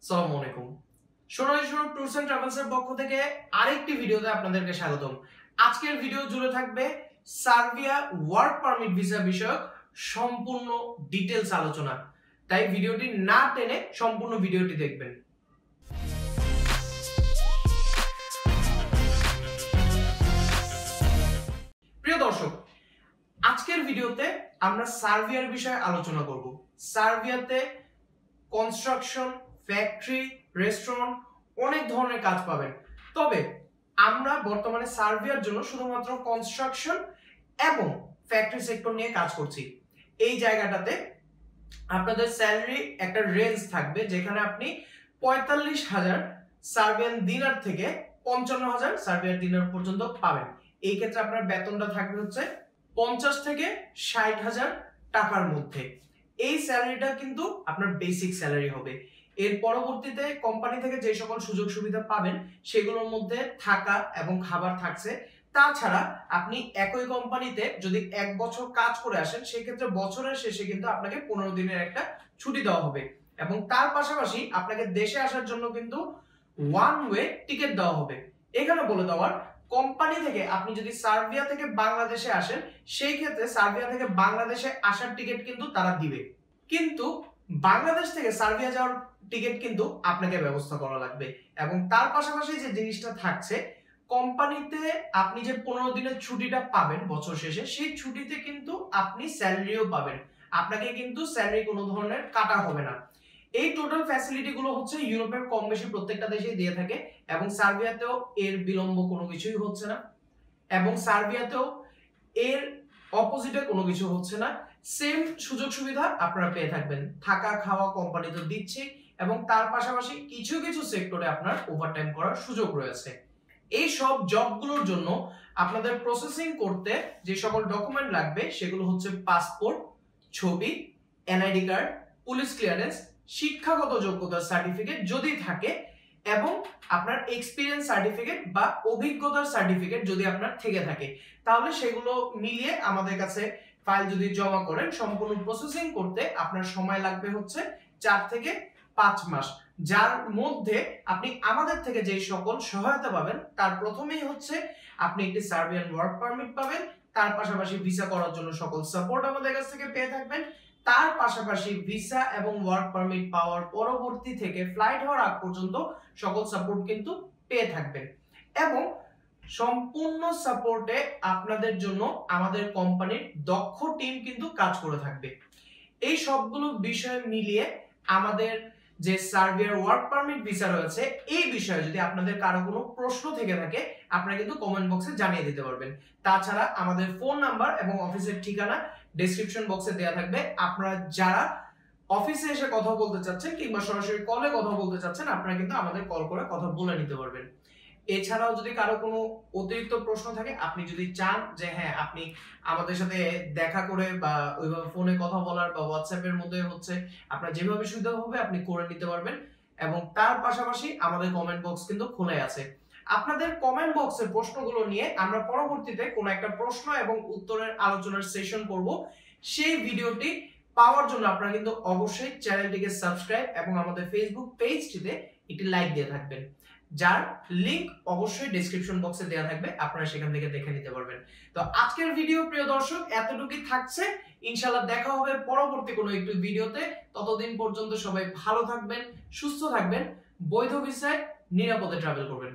আসসালামু আলাইকুম। সোনালী সোনার ট্যুরস এন্ড ট্রাভেলস এর পক্ষ থেকে আরেকটি ভিডিওতে আপনাদেরকে স্বাগতম। আজকের ভিডিও জুড়ে থাকবে সার্বিয়া ওয়ার্ক পারমিট ভিসা বিষয়ক সম্পূর্ণ ডিটেইলস আলোচনা। তাই ভিডিওটি না টেনে সম্পূর্ণ ভিডিওটি দেখবেন। প্রিয় দর্শক, আজকের ভিডিওতে আমরা সার্বিয়ার বিষয়ে আলোচনা করব। সার্বিয়াতে কনস্ট্রাকশন, ফ্যাক্টরি, রেস্টুরেন্ট অনেক ধরনের কাজ পাবেন। তবে আমরা বর্তমানে সার্বিয়ার জন্য শুধুমাত্র কনস্ট্রাকশন এবং ফ্যাক্টরি সেক্টর নিয়ে কাজ করছি। এই জায়গাটাতে আপনাদের স্যালারি একটা রেঞ্জ থাকবে, যেখানে আপনি ৪৫,০০০ সার্বিয়ান দিনার থেকে ৫৫,০০০ সার্বিয়ান দিনার পর্যন্ত পাবেন। এই ক্ষেত্রে আপনার বেতনটা থাকবে হচ্ছে ৫০ থেকে ৬০,০০০ টাকার মধ্যে। এই স্যালারিটা কিন্তু আপনার বেসিক স্যালারি হবে। এর পরবর্তীতে কোম্পানি থেকে যে সকল সুযোগ সুবিধা পাবেন সেগুলোর মধ্যে থাকা এবং খাবার থাকছে। তাছাড়া আপনি একই কোম্পানিতে যদি ১ বছর কাজ করে আসেন, সেক্ষেত্রে বছরের শেষে কিন্তু আপনাকে ১৫ দিনের একটা ছুটি দেওয়া হবে এবং তার পাশাপাশি আপনাকে দেশে আসার জন্য কিন্তু ওয়ান ওয়ে টিকিট দেওয়া হবে। এখানে বলে দেওয়ার, কোম্পানি থেকে আপনি যদি সার্বিয়া থেকে বাংলাদেশে আসেন, সেই ক্ষেত্রে সার্বিয়া থেকে বাংলাদেশে আসার টিকিট কিন্তু তারা দিবে, কিন্তু বাংলাদেশ থেকে সার্বিয়া যাওয়ার টিকিট কিন্তু আপনাকে ব্যবস্থা করা লাগবে। এবং তার পাশাপাশি যে জিনিসটা থাকছে, কোম্পানিতে আপনি যে ১৫ দিনের ছুটিটা পাবেন বছর শেষে, সেই ছুটিতে কিন্তু আপনি স্যালারিও পাবেন। আপনাকে কিন্তু স্যালারি কোনো ধরনের কাটা হবে না। এই টোটাল ফ্যাসিলিটি গুলো হচ্ছে ইউরোপের কম বেশি প্রত্যেকটা দেশেই দিয়ে থাকে এবং সার্বিয়াতেও এর বিলম্ব কোনো কিছুই হচ্ছে না এবং সার্বিয়াতেও এর অপোজিটে কোনো কিছু হচ্ছে না। সেম সুযোগ সুবিধা আপনারা পেয়ে থাকবেন। থাকা খাওয়া কোম্পানি তো দিচ্ছে এবং তার পাশাপাশি কিছু কিছু সেক্টরে আপনার ওভারটাইম করার সুযোগ রয়েছে। এই সব জবগুলোর জন্য আপনাদের প্রসেসিং করতে যে সকল ডকুমেন্ট লাগবে সেগুলো হচ্ছে পাসপোর্ট, ছবি, এনআইডি কার্ড, পুলিশ ক্লিয়ারেন্স, শিক্ষাগত যোগ্যতার সার্টিফিকেট যদি থাকে এবং আপনার এক্সপিরিয়েন্স সার্টিফিকেট বা অভিজ্ঞতার সার্টিফিকেট যদি আপনার থেকে থাকে, তাহলে সেগুলো মিলিয়ে আমাদের কাছে ফাইল যদি জমা করেন, সম্পূর্ণ প্রসেসিং করতে আপনার সময় লাগবে হচ্ছে ৪ থেকে ৫ মাস। যার মধ্যে আপনি আমাদের থেকে যে সকল সহায়তা পাবেন, তার প্রথমেই হচ্ছে আপনি একটি সার্বিয়ান ওয়ার্ক পারমিট পাবেন। তার পাশাপাশি ভিসা করার জন্য সকল সাপোর্ট আমাদের কাছ থেকে পেয়ে থাকবেন। তার পাশাপাশি ভিসা এবং ওয়ার্ক পারমিট পাওয়ার পরবর্তী থেকে ফ্লাইট হওয়ার আগ পর্যন্ত সকল সাপোর্ট কিন্তু পেয়ে থাকবেন এবং সম্পূর্ণ সাপোর্টে আপনাদের জন্য আমাদের কোম্পানির দক্ষ টিম কিন্তু কাজ করে থাকবে। এই সবগুলো বিষয় মিলিয়ে আমাদের যে সার্বিয়ার ওয়ার্ক পারমিট ভিসা রয়েছে, এই বিষয়ে যদি আপনাদের কারো কোনো প্রশ্ন থেকে থাকে, আপনারা কিন্তু কমেন্ট বক্সে জানিয়ে দিতে পারবেন। তাছাড়া আমাদের ফোন নাম্বার এবং অফিসের ঠিকানা ডেসক্রিপশন বক্সে দেওয়া থাকবে। আপনারা যারা অফিসে এসে কথা বলতে চাচ্ছেন কিংবা সরাসরি কলে কথা বলতে চাচ্ছেন, আপনারা কিন্তু আমাদের কল করে কথা বলে নিতে পারবেন। এছাড়াও যদি কারো কোনো অতিরিক্ত প্রশ্ন থাকে, আপনি যদি চান যে হ্যাঁ আপনি আমাদের সাথে দেখা করে বা ওইভাবে ফোনে কথা বলার বা হোয়াটসঅ্যাপের মধ্যে হচ্ছে আপনার যেভাবে সুবিধা হবে আপনি করে নিতে পারবেন। এবং তার পাশাপাশি আমাদের কমেন্ট বক্স কিন্তু খোলা আছে। আপনাদের কমেন্ট বক্সের প্রশ্নগুলো নিয়ে আমরা পরবর্তীতে কোনো একটা প্রশ্ন এবং উত্তরের আলোচনার সেশন করব। সেই ভিডিওটি পাওয়ার জন্য আপনারা কিন্তু অবশ্যই চ্যানেলটিকে সাবস্ক্রাইব এবং আমাদের ফেসবুক পেজটিতে একটি লাইক দিয়ে থাকবেন, যার লিংক অবশ্যই ডেসক্রিপশন বক্সে দেওয়া থাকবে, আপনারা সেখান থেকে দেখে নিতে পারবেন। তো আজকের ভিডিও প্রিয় দর্শক এতটুকুই থাকছে। ইনশাআল্লাহ দেখা হবে পরবর্তী কোনো একটি ভিডিওতে। ততদিন পর্যন্ত সবাই ভালো থাকবেন, সুস্থ থাকবেন, বৈধ ভিসায় নিরাপদে ট্রাভেল করবেন।